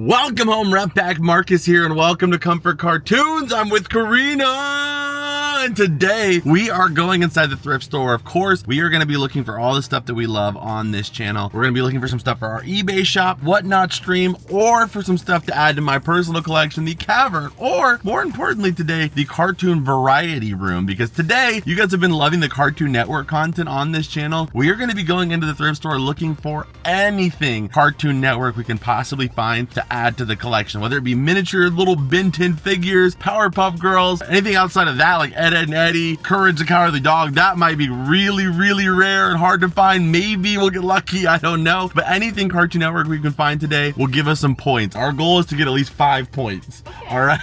Welcome home, Rep Pack Marcus here, and welcome to Comfort Cartoons. I'm with Karina, and today we are going inside the thrift store. Of course, we are going to be looking for all the stuff that we love on this channel. We're going to be looking for some stuff for our eBay shop, whatnot stream, or for some stuff to add to my personal collection, the cavern, or more importantly today, the cartoon variety room, because today you guys have been loving the Cartoon Network content on this channel. We are going to be going into the thrift store looking for anything Cartoon Network we can possibly find to add to the collection, whether it be miniature little Ben 10 figures, Powerpuff Girls, anything outside of that like Ed, Edd and Eddy, Courage the Cowardly Dog. That might be really rare and hard to find. Maybe we'll get lucky, I don't know, but anything Cartoon Network we can find today will give us some points. Our goal is to get at least 5 points. All right,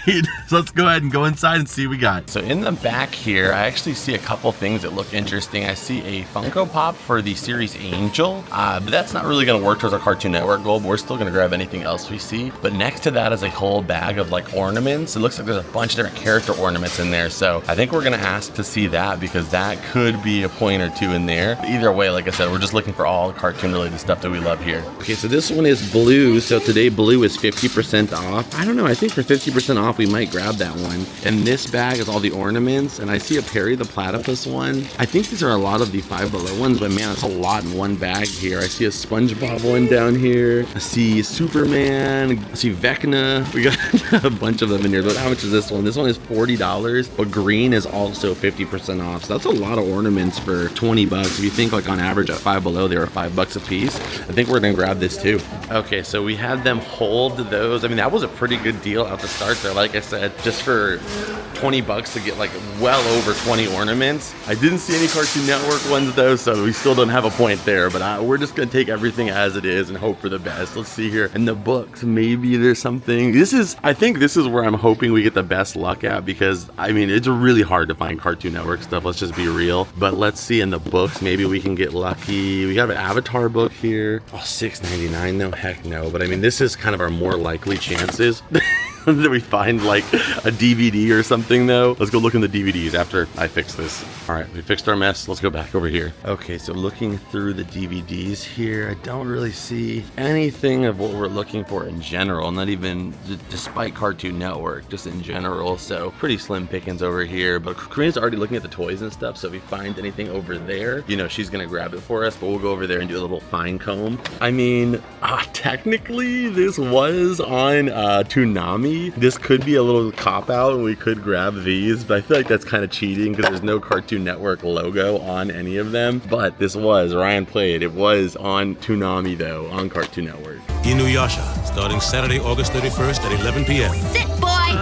so let's go ahead and go inside and see what we got. So in the back here, I actually see a couple things that look interesting. I see a Funko Pop for the series Angel, but that's not really gonna work towards our Cartoon Network goal, but we're still gonna grab anything else we see. But next to that is a whole bag of like ornaments. It looks like there's a bunch of different character ornaments in there. So I think we're gonna ask to see that because that could be a point or two in there. But either way, like I said, we're just looking for all cartoon related stuff that we love here. Okay, so this one is blue. So today blue is 50% off. I don't know, I think for 50% off we might grab that one. And this bag is all the ornaments. And I see a Perry the Platypus one. I think these are a lot of the Five Below ones, but man, it's a lot in one bag here. I see a SpongeBob one down here. I see Superman. I see Vecna. We got a bunch of them in here. But how much is this one? This one is $40, but green is also 50% off. So that's a lot of ornaments for 20 bucks. If you think like on average at Five Below, they were $5 a piece. I think we're gonna grab this too. Okay, so we had them hold those. I mean, that was a pretty good deal at the start there. Like I said, just for 20 bucks to get like well over 20 ornaments. I didn't see any Cartoon Network ones though, so we still don't have a point there, but we're just gonna take everything as it is and hope for the best. Let's see here in the books, maybe there's something. I think this is where I'm hoping we get the best luck at, because I mean, it's really hard to find Cartoon Network stuff, let's just be real. But let's see in the books, maybe we can get lucky. We have an Avatar book here. Oh, $6.99 though, heck no. But I mean, this is kind of our more likely chances. That we find like a DVD or something though. Let's go look in the DVDs after I fix this. All right, we fixed our mess. Let's go back over here. Okay, so looking through the DVDs here, I don't really see anything of what we're looking for in general, not even despite Cartoon Network, just in general. So pretty slim pickings over here, but Karina's already looking at the toys and stuff. So if we find anything over there, you know, she's gonna grab it for us, but we'll go over there and do a little fine comb. I mean, technically this was on Toonami. This could be a little cop-out and we could grab these, but I feel like that's kind of cheating because there's no Cartoon Network logo on any of them. But this was, Ryan played, it was on Toonami though, on Cartoon Network. Inuyasha, starting Saturday, August 31st at 11 p.m. Sit, boy!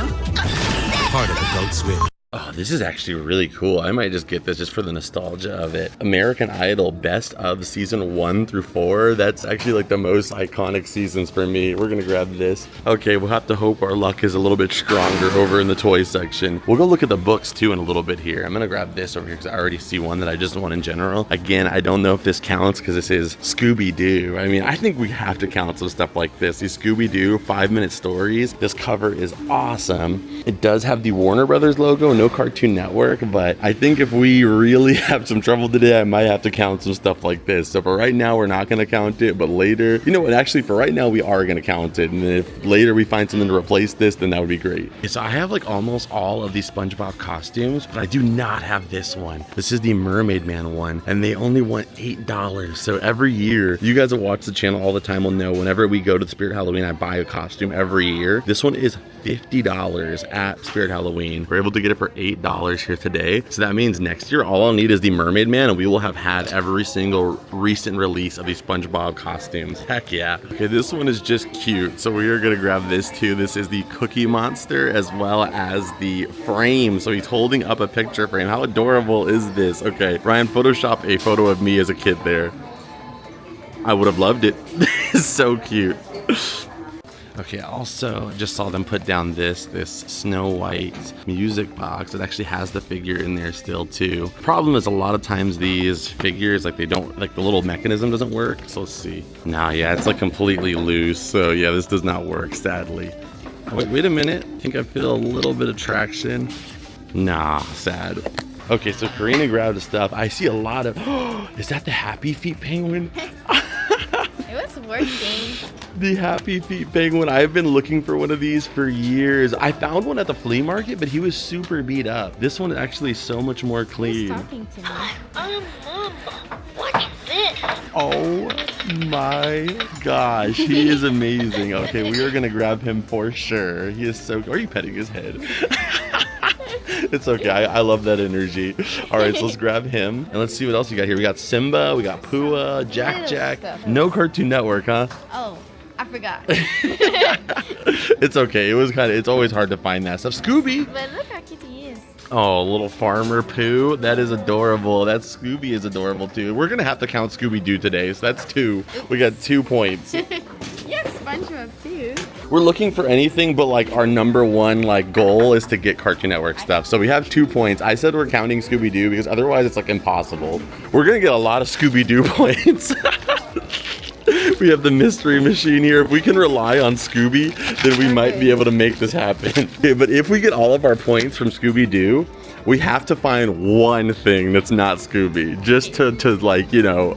Part of Adult Swim. Oh, this is actually really cool. I might just get this just for the nostalgia of it. American Idol Best of Season 1 through 4. That's actually like the most iconic seasons for me. We're gonna grab this. Okay, we'll have to hope our luck is a little bit stronger over in the toy section. We'll go look at the books too in a little bit here. I'm gonna grab this over here because I already see one that I just want in general. Again, I don't know if this counts because this is Scooby-Doo. I mean, I think we have to count some stuff like this. These Scooby-Doo 5-minute stories. This cover is awesome. It does have the Warner Brothers logo, no Cartoon Network, but I think if we really have some trouble today, I might have to count some stuff like this. So for right now, we're not going to count it, but later, you know what, actually for right now, we are going to count it. And if later we find something to replace this, then that would be great. Okay, so I have like almost all of these SpongeBob costumes, but I do not have this one. This is the Mermaid Man one, and they only want $8. So every year, you guys that watch the channel all the time will know whenever we go to the Spirit Halloween, I buy a costume every year. This one is $50 at Spirit Halloween. We're able to get it for $8 here today. So that means next year, all I'll need is the Mermaid Man, and we will have had every single recent release of these SpongeBob costumes. Heck yeah. Okay, this one is just cute. So we are gonna grab this too. This is the Cookie Monster as well as the frame. So he's holding up a picture frame. How adorable is this? Okay, Ryan, Photoshop a photo of me as a kid there. I would have loved it. It's so cute. Okay, also just saw them put down this Snow White music box. It actually has the figure in there still too. Problem is a lot of times these figures, like they don't, like the little mechanism doesn't work. So let's see. Nah, yeah, it's like completely loose. So yeah, this does not work, sadly. Wait a minute. I think I feel a little bit of traction. Nah, sad. Okay, so Karina grabbed the stuff. I see a lot of, is that the Happy Feet penguin? It was working. The Happy Feet penguin. I've been looking for one of these for years. I found one at the flea market, but he was super beat up. This one is actually so much more clean. Who's talking to me? Mom, what's this? Oh my gosh, he is amazing. Okay, we are gonna grab him for sure. He is so. Are you petting his head? It's okay. I love that energy. All right, so let's grab him and let's see what else we got here. We got Simba, we got Pua, Jack. No Cartoon Network, huh? Oh, I forgot. It's okay. It's always hard to find that stuff. Scooby. But look how cute he is. Oh, little farmer Pooh. That is adorable. That Scooby is adorable too. We're gonna have to count Scooby-Doo today, so that's 2. We got 2 points. Yeah, SpongeBob too. We're looking for anything, but like our number one like goal is to get Cartoon Network stuff. So we have 2 points. I said we're counting Scooby-Doo because otherwise it's like impossible. We're gonna get a lot of Scooby-Doo points. We have the mystery machine here. If we can rely on Scooby, then we might be able to make this happen. Okay, but if we get all of our points from Scooby-Doo, we have to find one thing that's not Scooby, just to like, you know,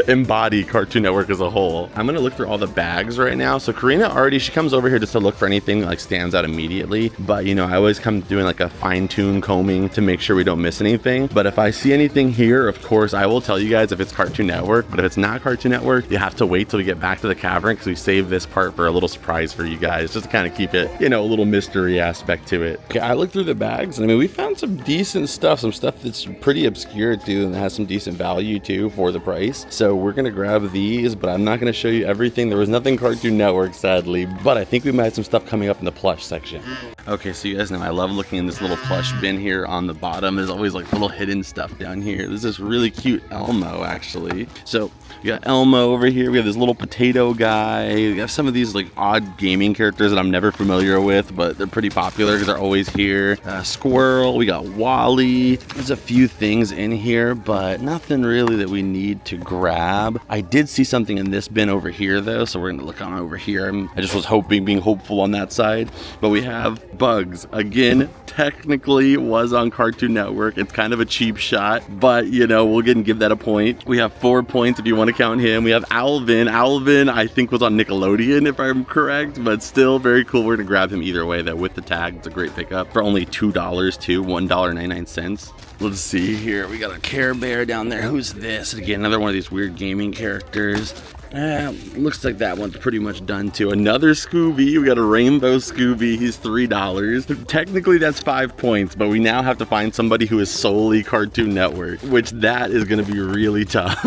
embody Cartoon Network as a whole. I'm gonna look through all the bags right now. So Karina she comes over here just to look for anything that like stands out immediately. But you know, I always come doing like a fine-tune combing to make sure we don't miss anything. But if I see anything here, of course, I will tell you guys if it's Cartoon Network. But if it's not Cartoon Network, you have to wait till we get back to the cavern because we saved this part for a little surprise for you guys, just to kind of keep it, you know, a little mystery aspect to it. Okay, I looked through the bags and I mean, we found some decent stuff, some stuff that's pretty obscure too and has some decent value too for the price. So we're gonna grab these, but I'm not gonna show you everything. There was nothing Cartoon Network, sadly, but I think we might have some stuff coming up in the plush section. Okay, so you guys know I love looking in this little plush bin here on the bottom. There's always like little hidden stuff down here. There's this really cute Elmo actually. So we got Elmo over here. We have this little potato guy. We have some of these like odd gaming characters that I'm never familiar with, but they're pretty popular because they're always here. Squirrel. We got Wally. There's a few things in here, but nothing really that we need to grab. I did see something in this bin over here though, so we're gonna look on over here. I just was being hopeful on that side. But we have Bugs. Again, technically was on Cartoon Network. It's kind of a cheap shot, but you know, we'll give that a point. We have 4 points if you want to count him. We have Alvin. Alvin, I think, was on Nickelodeon if I'm correct, but still very cool. We're gonna grab him either way though with the tag. It's a great pickup for only $2 too, $1.99. Let's see here. We got a Care Bear down there. Who's this? Again, another one of these weird gaming characters. Looks like that one's pretty much done too. Another Scooby. We got a rainbow Scooby. He's $3. Technically that's 5 points, but we now have to find somebody who is solely Cartoon Network, which that is going to be really tough.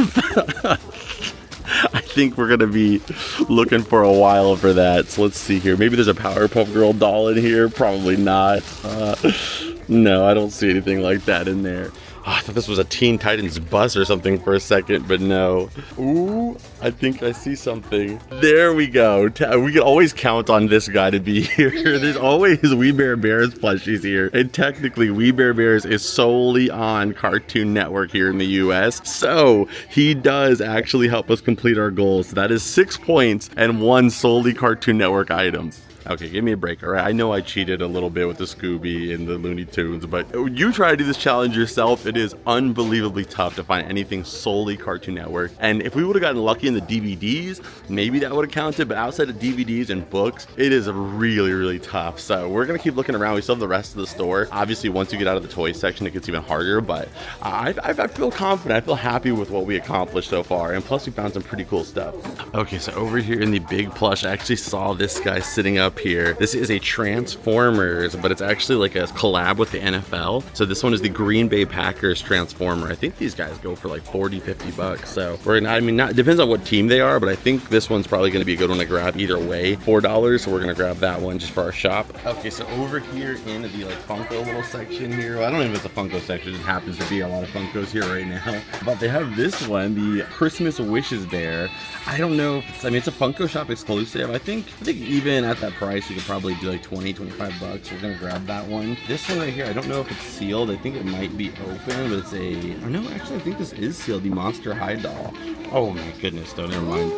I think we're gonna be looking for a while for that. So let's see here. Maybe there's a Powerpuff Girl doll in here. Probably not. No, I don't see anything like that in there. Oh, I thought this was a Teen Titans bus or something for a second, but no. Ooh, I think I see something. There we go. We can always count on this guy to be here. There's always We Bare Bears plushies here. And technically, We Bare Bears is solely on Cartoon Network here in the US. So he does actually help us complete our goals. So that is 6 points and 1 solely Cartoon Network item. Okay, give me a break, all right? I know I cheated a little bit with the Scooby and the Looney Tunes, but you try to do this challenge yourself. It is unbelievably tough to find anything solely Cartoon Network. And if we would have gotten lucky in the DVDs, maybe that would have counted, but outside of DVDs and books, it is really, really tough. So we're gonna keep looking around. We still have the rest of the store. Obviously, once you get out of the toy section, it gets even harder, but I feel confident. I feel happy with what we accomplished so far. And plus, we found some pretty cool stuff. Okay, so over here in the big plush, I actually saw this guy sitting up here. This is a Transformers, but it's actually like a collab with the NFL. So this one is the Green Bay Packers Transformer. I think these guys go for like 40, 50 bucks. So we're gonna, I mean, it depends on what team they are, but I think this one's probably gonna be a good one to grab either way. $4, so we're gonna grab that one just for our shop. Okay, so over here in the like Funko little section here, well, I don't know if it's a Funko section, it just happens to be a lot of Funkos here right now. But they have this one, the Christmas Wishes Bear. I don't know if it's, I mean, it's a Funko Shop exclusive. I think even at that price, you could probably do like 20, 25 bucks. We're gonna grab that one. This one right here, I don't know if it's sealed. I think it might be open, but it's a, oh no, actually I think this is sealed, the Monster High doll. Oh my goodness, though, never mind.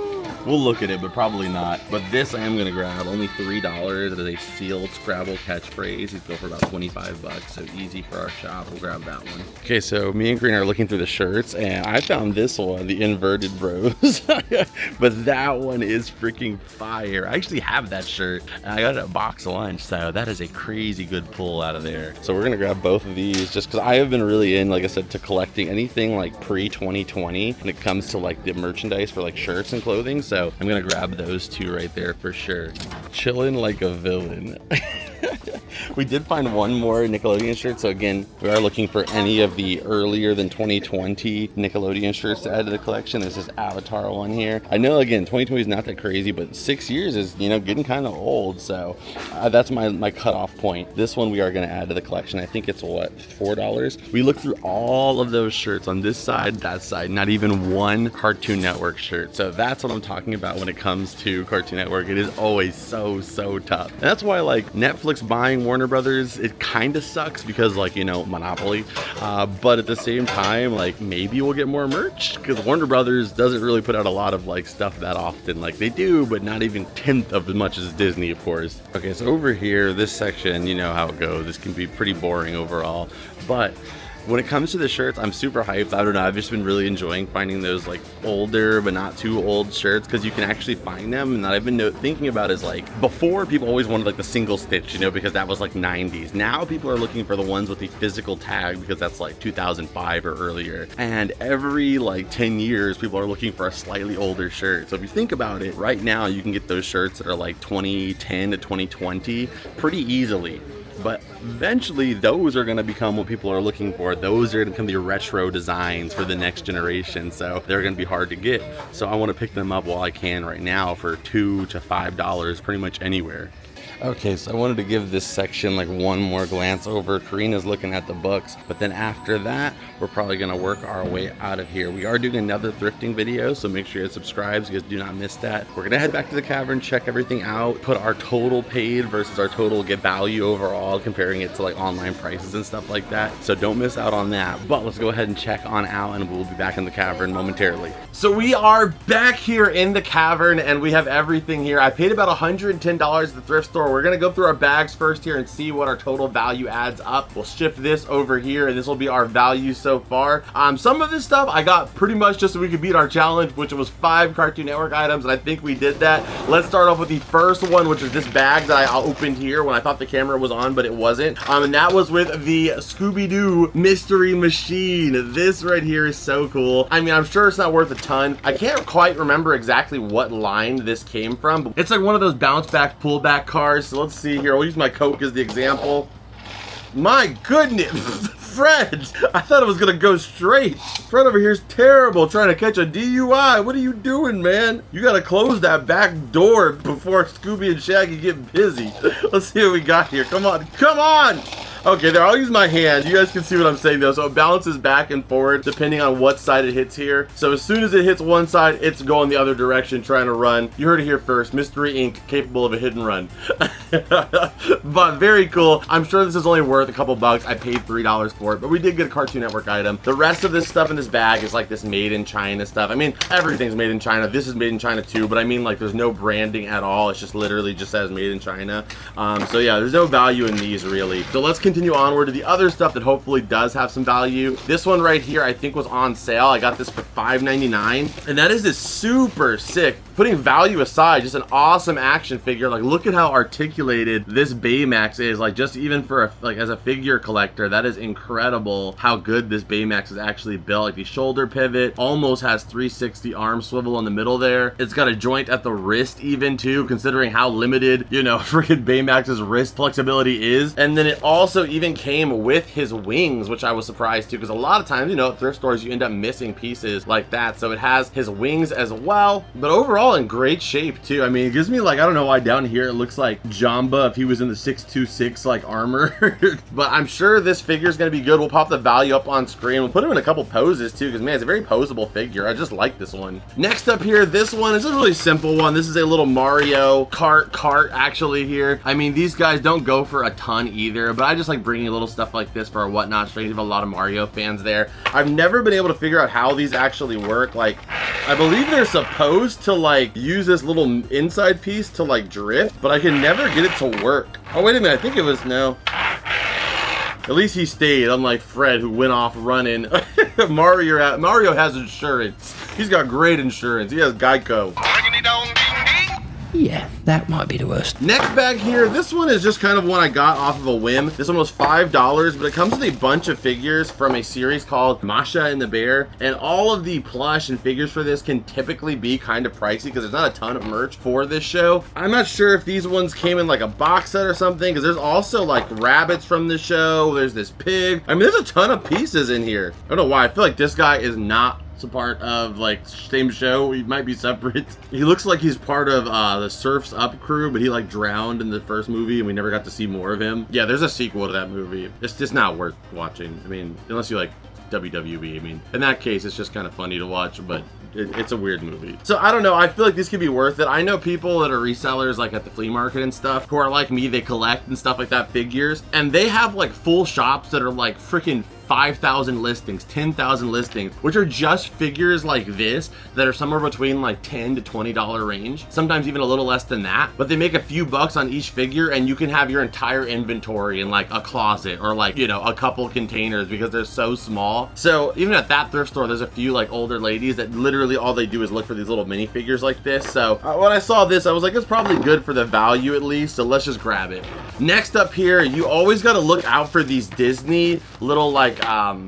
We'll look at it, but probably not. But this I am gonna grab, only $3. It is a sealed Scrabble catchphrase. These go for about 25 bucks, so easy for our shop. We'll grab that one. Okay, so me and Karina are looking through the shirts, and I found this one, the Inverted Bros. But that one is freaking fire. I actually have that shirt, and I got it at Box Lunch, so that is a crazy good pull out of there. So we're gonna grab both of these, just because I have been really in, like I said, to collecting anything like pre-2020 when it comes to like the merchandise for like shirts and clothing. So I'm gonna grab those two right there for sure. Chillin' like a villain. We did find one more Nickelodeon shirt, so again, we are looking for any of the earlier than 2020 Nickelodeon shirts to add to the collection. There's this Avatar one here. I know, again, 2020 is not that crazy, but 6 years is, you know, getting kind of old, so that's my cutoff point. This one we are going to add to the collection. I think it's, what, $4? We looked through all of those shirts on this side, that side, not even one Cartoon Network shirt, so that's what I'm talking about when it comes to Cartoon Network. It is always so tough, and that's why, like, Netflix buying Warner Brothers, it kind of sucks because, like, you know, monopoly, but at the same time, like, maybe we'll get more merch because Warner Brothers doesn't really put out a lot of like stuff that often. Like, they do, but not even 1/10 of as much as Disney, of course. Okay, so over here, this section, you know how it goes. This can be pretty boring overall, but when it comes to the shirts, I'm super hyped. I don't know, I've just been really enjoying finding those like older but not too old shirts because you can actually find them. And that I've been thinking about is, like, before people always wanted like the single stitch, you know, because that was like 90s. Now people are looking for the ones with the physical tag because that's like 2005 or earlier. And every like 10 years, people are looking for a slightly older shirt. So if you think about it, right now you can get those shirts that are like 2010 to 2020 pretty easily. But eventually those are going to become what people are looking for. Those are going to become the retro designs for the next generation. So they're going to be hard to get. So I want to pick them up while I can right now for $2 to $5 pretty much anywhere. Okay, so I wanted to give this section like one more glance over. Karina's looking at the books, but then after that, we're probably gonna work our way out of here. We are doing another thrifting video, so make sure you subscribe so you guys do not miss that. We're gonna head back to the cavern, check everything out, put our total paid versus our total get value overall, comparing it to like online prices and stuff like that. So don't miss out on that, but let's go ahead and check on out and we'll be back in the cavern momentarily. So we are back here in the cavern and we have everything here. I paid about $110 at the thrift store. We're gonna go through our bags first here and see what our total value adds up. We'll shift this over here and this will be our value so far. Some of this stuff I got pretty much just so we could beat our challenge, which was 5 Cartoon Network items, and I think we did that. Let's start off with the first one, which is this bag that I opened here when I thought the camera was on, but it wasn't. And that was with the Scooby-Doo mystery machine. This right here is so cool. I mean, I'm sure it's not worth a ton. I can't quite remember exactly what line this came from, but it's like one of those bounce back, pull back cars. So let's see here. We'll use my Coke as the example. My goodness, Fred, I thought it was gonna go straight. Fred over here's terrible trying to catch a DUI. What are you doing, man? You gotta close that back door before Scooby and Shaggy get busy. Let's see what we got here. Come on, come on. Okay, there, I'll use my hand. You guys can see what I'm saying though. So it bounces back and forward depending on what side it hits here. So as soon as it hits one side, it's going the other direction trying to run. You heard it here first. Mystery Inc. capable of a hit and run. But very cool. I'm sure this is only worth a couple bucks. I paid $3 for it, but we did get a Cartoon Network item. The rest of this stuff in this bag is like this made in China stuff. I mean, everything's made in China. This is made in China too, but I mean, like, there's no branding at all. It's just literally just says made in China. So yeah, there's no value in these really. So let's continue onward to the other stuff that hopefully does have some value. This one right here I think was on sale. I got this for $5.99, and that is this super sick, putting value aside, just an awesome action figure. Like, look at how articulated this Baymax is. Like, just even for like as a figure collector, that is incredible how good this Baymax is actually built. Like, the shoulder pivot almost has 360 arm swivel in the middle there. It's got a joint at the wrist even too, considering how limited, you know, freaking Baymax's wrist flexibility is. And then it also even came with his wings, which I was surprised too, because a lot of times, you know, at thrift stores you end up missing pieces like that. So it has his wings as well, but overall in great shape too. I mean, it gives me, like, I don't know why down here it looks like Jamba if he was in the 626 like armor. But I'm sure this figure is going to be good. We'll pop the value up on screen. We'll put him in a couple poses too, because man, it's a very posable figure. I just like this one. Next up here, this one is a really simple one. This is a little Mario cart actually here. I mean, these guys don't go for a ton either, but I just like bringing little stuff like this for our whatnot streams. We have a lot of Mario fans there. I've never been able to figure out how these actually work. Like, I believe they're supposed to like like use this little inside piece to like drift, but I can never get it to work. Oh, wait a minute, I think it was, no. At least he stayed, unlike Fred, who went off running. Mario has insurance. He's got great insurance. He has Geico. Yeah, that might be the worst. Next bag here, this one is just kind of one I got off of a whim. This one was $5, but it comes with a bunch of figures from a series called Masha and the Bear. And all of the plush and figures for this can typically be kind of pricey because there's not a ton of merch for this show. I'm not sure if these ones came in like a box set or something, because there's also like rabbits from the show. There's this pig. I mean, there's a ton of pieces in here. I don't know why. I feel like this guy is not a part of like same show. He might be separate. He looks like he's part of the Surf's Up crew, but he like drowned in the first movie and we never got to see more of him. Yeah, there's a sequel to that movie. It's just not worth watching. I mean, unless you like WWE. I mean, in that case, it's just kind of funny to watch, but it's a weird movie. So I don't know. I feel like this could be worth it. I know people that are resellers like at the flea market and stuff who are like me. They collect and stuff like that, figures, and they have like full shops that are like freaking 5,000 listings, 10,000 listings, which are just figures like this that are somewhere between like $10 to $20 range, sometimes even a little less than that, but they make a few bucks on each figure and you can have your entire inventory in like a closet or like, you know, a couple containers because they're so small. So even at that thrift store, there's a few like older ladies that literally all they do is look for these little minifigures like this. So when I saw this, I was like, it's probably good for the value at least, so let's just grab it. Next up here, you always got to look out for these Disney little like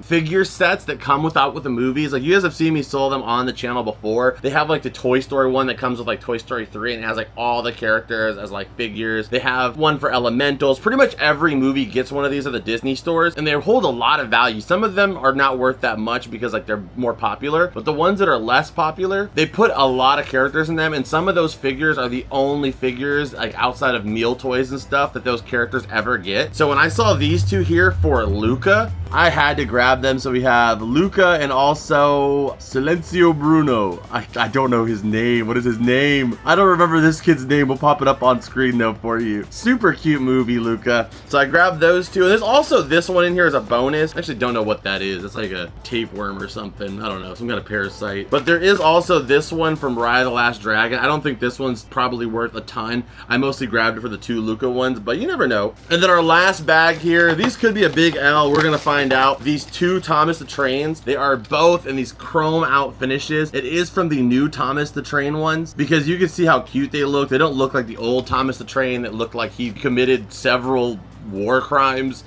figure sets that come with the movies. Like you guys have seen me sell them on the channel before. They have like the Toy Story one that comes with like Toy Story 3 and it has like all the characters as like figures. They have one for Elementals. Pretty much every movie gets one of these at the Disney stores and they hold a lot of value. Some of them are not worth that much because like they're more popular, but the ones that are less popular, they put a lot of characters in them, and some of those figures are the only figures like outside of meal toys and stuff that those characters ever get. So when I saw these two here for Luca, I had to grab them. So we have Luca and also Silencio Bruno. I don't know his name. What is his name? I don't remember this kid's name. We'll pop it up on screen though for you. Super cute movie, Luca. So I grabbed those two. And there's also this one in here as a bonus. I actually don't know what that is. It's like a tapeworm or something. I don't know. Some kind of parasite. But there is also this one from Raya the Last Dragon. I don't think this one's probably worth a ton. I mostly grabbed it for the two Luca ones, but you never know. And then our last bag here. These could be a big L. We're gonna find out. These two Thomas the Trains, they are both in these chrome out finishes. It is from the new Thomas the Train ones because you can see how cute they look. They don't look like the old Thomas the Train that looked like he committed several war crimes.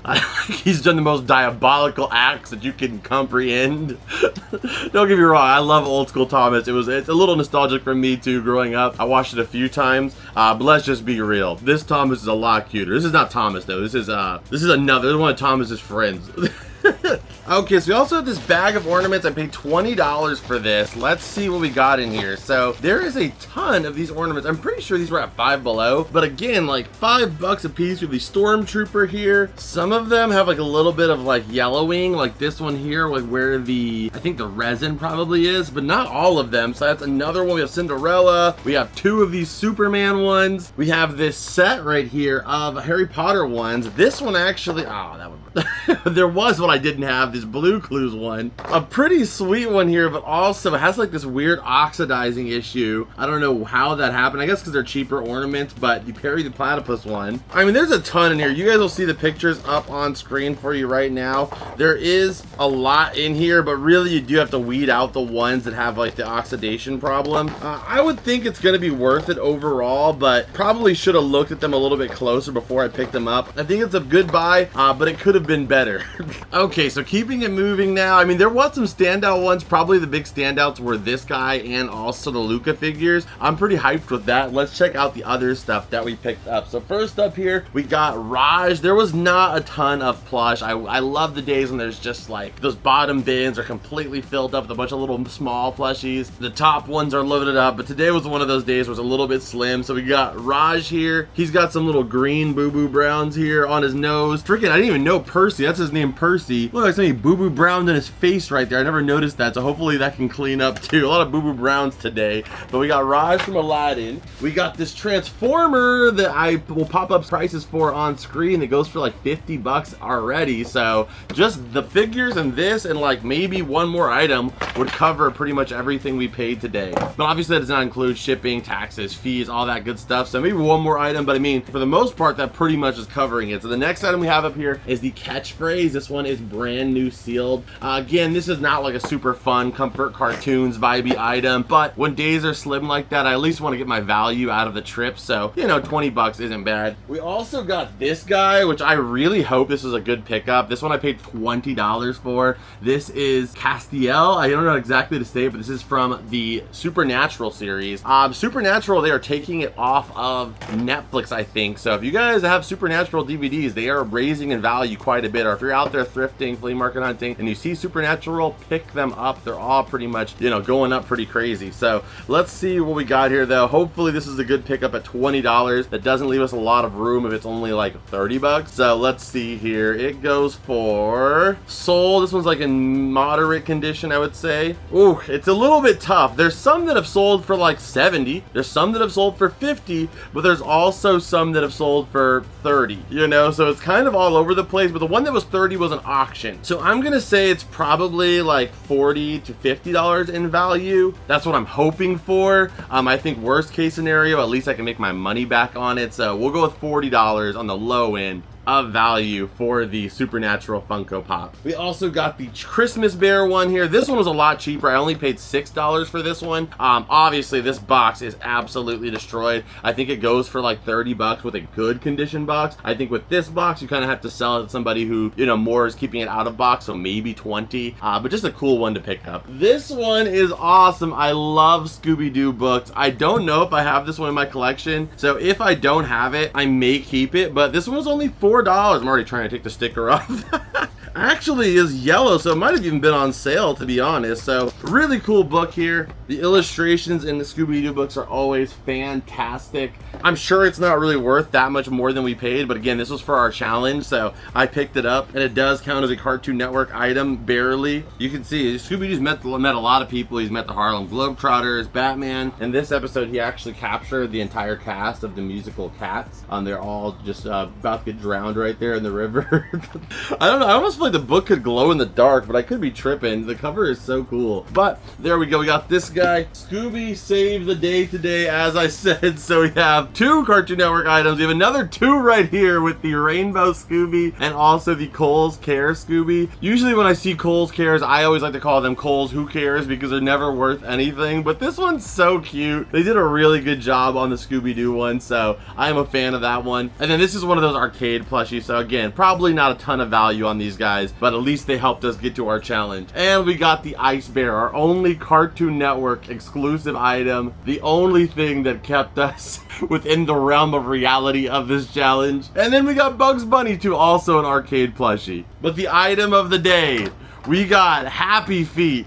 He's done the most diabolical acts that you can comprehend. Don't get me wrong, I love old school Thomas. It's a little nostalgic for me too growing up. I watched it a few times, but let's just be real. This Thomas is a lot cuter. This is not Thomas though. This is another one of Thomas's friends. Okay, so we also have this bag of ornaments. I paid $20 for this. Let's see what we got in here. So there is a ton of these ornaments. I'm pretty sure these were at Five Below, but again, like $5 a piece. With the Stormtrooper here. Some of them have like a little bit of like yellowing, like this one here, like where I think the resin probably is, but not all of them. So that's another one. We have Cinderella. We have two of these Superman ones. We have this set right here of Harry Potter ones. This one actually, oh, that one. There was one I didn't have, this Blue Clues one. A pretty sweet one here, but also it has like this weird oxidizing issue. I don't know how that happened. I guess because they're cheaper ornaments, but the Perry the Platypus one. I mean, there's a ton in here. You guys will see the pictures up on screen for you right now. There is a lot in here, but really you do have to weed out the ones that have like the oxidation problem. I would think it's going to be worth it overall, but probably should have looked at them a little bit closer before I picked them up. I think it's a good buy, but it could have been better. Okay, so keeping it moving now. I mean, there was some standout ones. Probably the big standouts were this guy and also the Luca figures. I'm pretty hyped with that. Let's check out the other stuff that we picked up. So first up here, we got Raj. There was not a ton of plush. I love the days when there's just like those bottom bins are completely filled up with a bunch of little small plushies. The top ones are loaded up, but today was one of those days where it was a little bit slim. So we got Raj here. He's got some little green boo-boo browns here on his nose. Freaking, I didn't even know Percy Percy. That's his name, Percy. Look like somebody boo-boo browned in his face right there. I never noticed that, so hopefully that can clean up too. A lot of boo-boo browns today. But we got Rise from Aladdin. We got this Transformer that I will pop up prices for on screen. It goes for like 50 bucks already. So just the figures and this and like maybe one more item would cover pretty much everything we paid today. But obviously that does not include shipping, taxes, fees, all that good stuff. So maybe one more item, but I mean, for the most part, that pretty much is covering it. So the next item we have up here is the catchphrase. This one is brand new sealed. Again, this is not like a super fun comfort cartoons vibey item, but when days are slim like that, I at least want to get my value out of the trip. So, you know, 20 bucks isn't bad. We also got this guy, which I really hope this is a good pickup. This one I paid $20 for. This is Castiel. I don't know exactly to say, but this is from the Supernatural series. Supernatural, they are taking it off of Netflix, I think. So if you guys have Supernatural DVDs, they are raising in value quite a bit. Or if you're out there thrifting, flea market hunting, and you see Supernatural, pick them up. They're all pretty much, you know, going up pretty crazy. So let's see what we got here though. Hopefully this is a good pickup at $20. That doesn't leave us a lot of room if it's only like 30 bucks. So let's see here. It goes for Soul. This one's like in moderate condition, I would say. Ooh, it's a little bit tough. There's some that have sold for like 70. There's some that have sold for 50, but there's also some that have sold for 30, you know, so it's kind of all over the place. But the one that was 30 was an auction. So I'm gonna say it's probably like $40 to $50 in value. That's what I'm hoping for. I think worst case scenario, at least I can make my money back on it. So we'll go with $40 on the low end of value for the Supernatural Funko Pop. We also got the Christmas Bear one here. This one was a lot cheaper. I only paid $6 for this one. Obviously this box is absolutely destroyed. I think it goes for like 30 bucks with a good condition box. I think with this box, you kind of have to sell it to somebody who, you know, more is keeping it out of box, so maybe 20, but just a cool one to pick up. This one is awesome. I love Scooby-Doo books. I don't know if I have this one in my collection, so if I don't have it, I may keep it, but this one was only $4. I'm already trying to take the sticker off. Actually is yellow, so it might have even been on sale, to be honest. So really cool book here. The illustrations in the Scooby-Doo books are always fantastic. I'm sure it's not really worth that much more than we paid, but again, this was for our challenge, so I picked it up, and it does count as a Cartoon Network item, barely. You can see Scooby-Doo's met a lot of people. He's met the Harlem Globetrotters, Batman. In this episode, he actually captured the entire cast of the musical Cats. They're all just about to get drowned right there in the river. I don't know, I almost feel like the book could glow in the dark, but I could be tripping. The cover is so cool. But there we go, we got this guy. Scooby saved the day today, as I said. So we have 2 Cartoon Network items. We have another 2 right here with the Rainbow Scooby and also the Kohl's Care Scooby. Usually when I see Kohl's Cares, I always like to call them Kohl's Who Cares because they're never worth anything, but this one's so cute. They did a really good job on the Scooby-Doo one, so I am a fan of that one. And then this is one of those arcade plushies, so again, probably not a ton of value on these guys, but at least they helped us get to our challenge. And we got the Ice Bear, our only Cartoon Network exclusive item, the only thing that kept us within the realm of reality of this challenge. And then we got Bugs Bunny too, also an arcade plushie. But the item of the day, we got Happy Feet.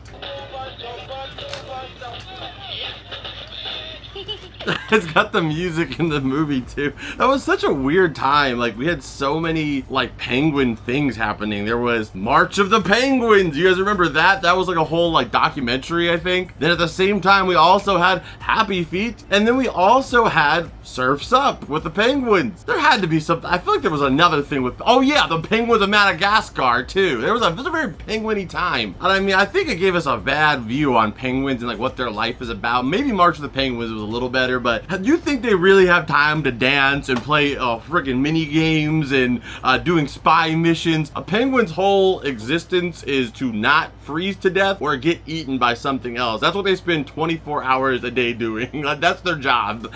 It's got the music in the movie too. That was such a weird time. Like, we had so many like penguin things happening. There was March of the Penguins. You guys remember that? That was like a whole like documentary, I think. Then at the same time, we also had Happy Feet. And then we also had Surf's Up with the penguins. There had to be something. I feel like there was another thing with, oh yeah, the Penguins of Madagascar too. There was a very penguin-y time. And I mean, I think it gave us a bad view on penguins and like what their life is about. Maybe March of the Penguins was a little better, but do you think they really have time to dance and play freaking mini games and doing spy missions? A penguin's whole existence is to not freeze to death or get eaten by something else. That's what they spend 24 hours a day doing. That's their job.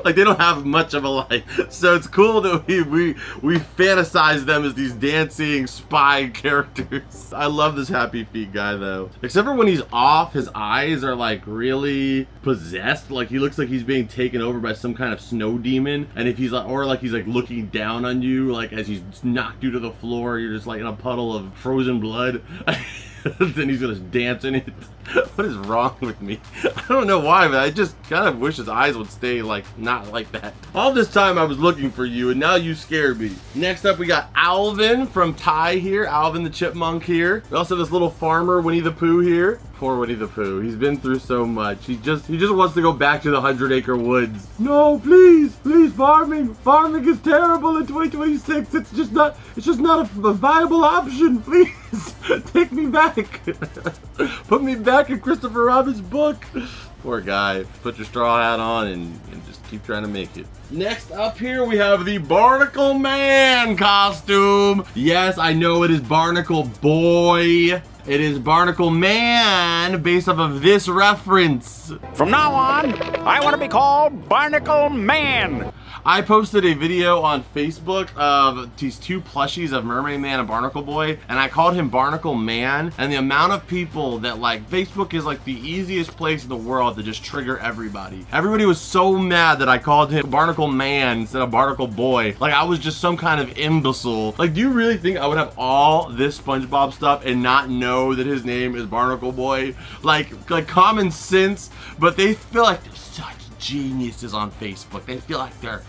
Like, they don't have much of a life. So it's cool that we fantasize them as these dancing spy characters. I love this Happy Feet guy though. Except for when he's off, his eyes are like really possessed. Like, he looks like he's being taken over by some kind of snow demon. And if he's like, or like he's like looking down on you, like as he's knocked you to the floor, you're just like in a puddle of frozen blood. Then he's gonna dance in it. What is wrong with me? I don't know why, but I just kind of wish his eyes would stay like not like that. All this time I was looking for you, and now you scared me. Next up, we got Alvin from Ty here. Alvin the Chipmunk here. We also have this little farmer Winnie the Pooh here. Poor Winnie the Pooh. He's been through so much. He just wants to go back to the 100-acre woods. No, please, farming. Farming is terrible in 2026. It's just not a viable option. Please, take me back. Put me back in Christopher Robin's book. Poor guy. Put your straw hat on and just keep trying to make it. Next up here, we have the Barnacle Man costume. Yes, I know it is Barnacle Boy. It is Barnacle Man based off of this reference. From now on, I want to be called Barnacle Man. I posted a video on Facebook of these two plushies of Mermaid Man and Barnacle Boy, and I called him Barnacle Man, and the amount of people that like, Facebook is like the easiest place in the world to just trigger everybody. Everybody was so mad that I called him Barnacle Man instead of Barnacle Boy. Like I was just some kind of imbecile. Like, do you really think I would have all this SpongeBob stuff and not know that his name is Barnacle Boy? Like common sense, but they feel like they're such geniuses on Facebook. They feel like they're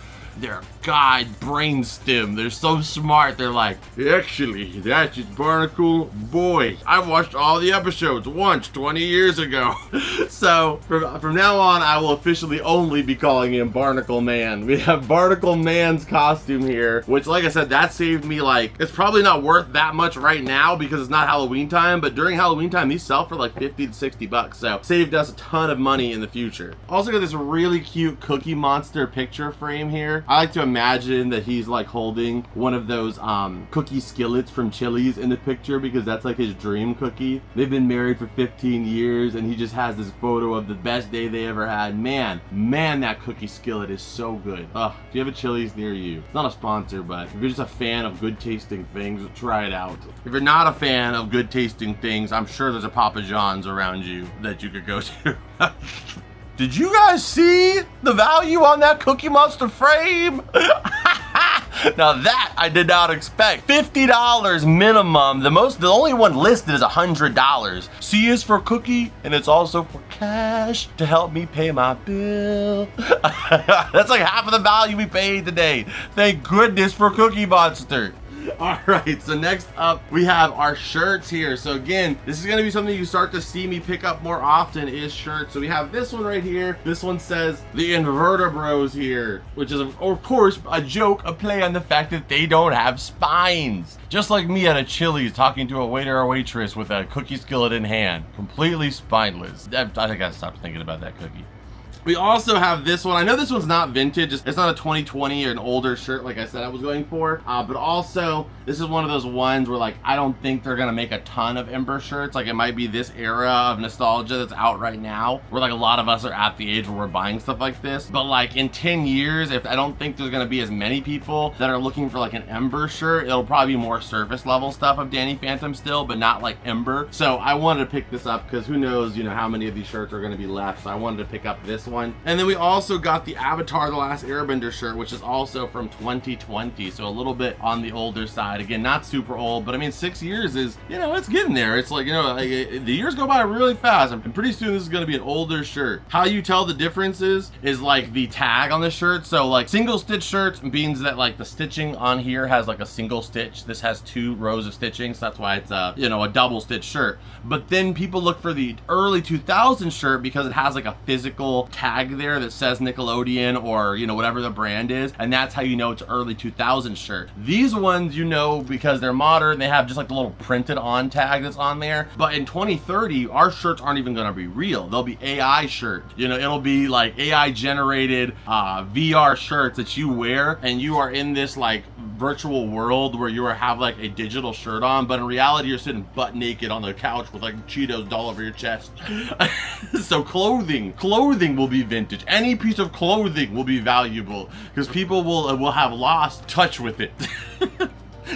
God brainstem. They're so smart. They're like, actually, that's just Barnacle Boy. I watched all the episodes once 20 years ago. So from now on, I will officially only be calling him Barnacle Man. We have Barnacle Man's costume here, which, like I said, that saved me, like, it's probably not worth that much right now because it's not Halloween time, but during Halloween time, these sell for like 50 to 60 bucks. So saved us a ton of money in the future. Also got this really cute Cookie Monster picture frame here. I like to imagine that he's like holding one of those cookie skillets from Chili's in the picture because that's like his dream cookie. They've been married for 15 years and he just has this photo of the best day they ever had. Man, that cookie skillet is so good. If you have a Chili's near you, it's not a sponsor, but if you're just a fan of good tasting things, try it out. If you're not a fan of good tasting things, I'm sure there's a Papa John's around you that you could go to. Did you guys see the value on that Cookie Monster frame? Now that I did not expect. $50 minimum. The only one listed is $100. C is for cookie, and it's also for cash to help me pay my bill. That's like half of the value we paid today. Thank goodness for Cookie Monster. All right, so next up we have our shirts here. So again, this is going to be something you start to see me pick up more often is shirts. So we have this one right here. This one says the Invertebros here, which is of course a joke, a play on the fact that they don't have spines. Just like me at a Chili's talking to a waiter or waitress with a cookie skillet in hand. Completely spineless. I think I stopped thinking about that cookie. We also have this one. I know this one's not vintage. It's not a 2020 or an older shirt like I said I was going for. But also, this is one of those ones where like I don't think they're gonna make a ton of Ember shirts. Like it might be this era of nostalgia that's out right now, where like a lot of us are at the age where we're buying stuff like this. But like in 10 years, I don't think there's gonna be as many people that are looking for like an Ember shirt. It'll probably be more surface level stuff of Danny Phantom still, but not like Ember. So I wanted to pick this up because who knows, you know, how many of these shirts are gonna be left. So I wanted to pick up this one. And then we also got the Avatar: The Last Airbender shirt, which is also from 2020, so a little bit on the older side. Again, not super old, but I mean 6 years is, you know, it's getting there. It's like, you know, the years go by really fast, and pretty soon this is going to be an older shirt. How you tell the differences is like the tag on the shirt. So like single stitch shirts means that like the stitching on here has like a single stitch. This has 2 rows of stitching, so that's why it's a, you know, a double stitch shirt. But then people look for the early 2000s shirt because it has like a physical tag there that says Nickelodeon or, you know, whatever the brand is, and that's how you know it's early 2000s shirt. These ones, you know, because they're modern, they have just like the little printed on tag that's on there. But in 2030, our shirts aren't even going to be real. They'll be AI shirt. You know, it'll be like AI generated VR shirts that you wear, and you are in this like virtual world where you have like a digital shirt on, but in reality you're sitting butt naked on the couch with like Cheetos all over your chest. So clothing will be vintage. Any piece of clothing will be valuable because people will have lost touch with it.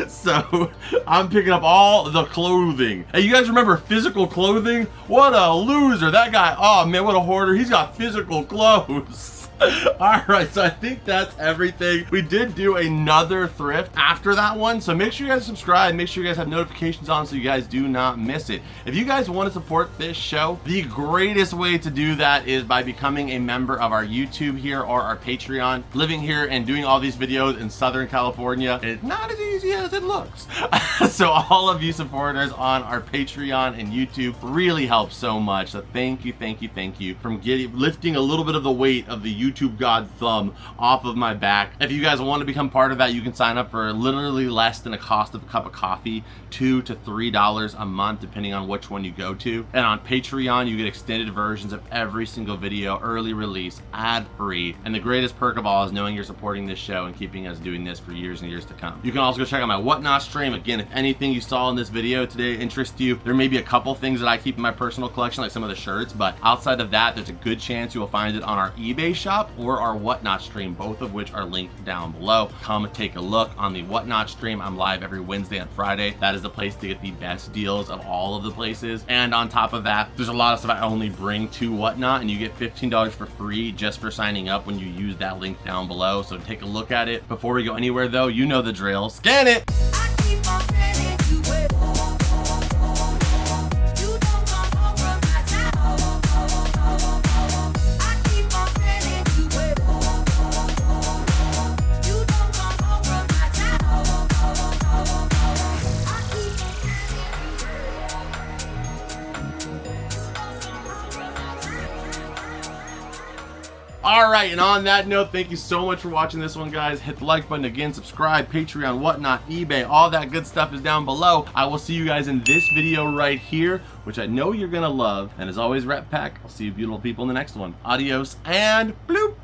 So I'm picking up all the clothing. Hey, you guys remember physical clothing? What a loser. That guy, oh man, what a hoarder. He's got physical clothes. All right, so I think that's everything. We did do another thrift after that one, so make sure you guys subscribe, make sure you guys have notifications on so you guys do not miss it. If you guys want to support this show, the greatest way to do that is by becoming a member of our YouTube here or our Patreon. Living here and doing all these videos in Southern California is not as easy as it looks. So all of you supporters on our Patreon and YouTube really help so much. So thank you, thank you, thank you from lifting a little bit of the weight of the YouTube God thumb off of my back. If you guys want to become part of that, you can sign up for literally less than a cost of a cup of coffee, $2 to $3 a month, depending on which one you go to. And on Patreon, you get extended versions of every single video, early release, ad-free. And the greatest perk of all is knowing you're supporting this show and keeping us doing this for years and years to come. You can also go check out my Whatnot stream. Again, if anything you saw in this video today interests you, there may be a couple things that I keep in my personal collection, like some of the shirts, but outside of that, there's a good chance you will find it on our eBay shop or our Whatnot stream, both of which are linked down below. Come and take a look on the Whatnot stream. I'm live every Wednesday and Friday. That is the place to get the best deals of all of the places. And on top of that, there's a lot of stuff I only bring to Whatnot, and you get $15 for free just for signing up when you use that link down below. So take a look at it. Before we go anywhere though, you know the drill. Scan it! All right, and on that note, thank you so much for watching this one, guys. Hit the like button again, subscribe, Patreon, Whatnot, eBay, all that good stuff is down below. I will see you guys in this video right here, which I know you're gonna love. And as always, Rat Pack, I'll see you beautiful people in the next one. Adios and bloop.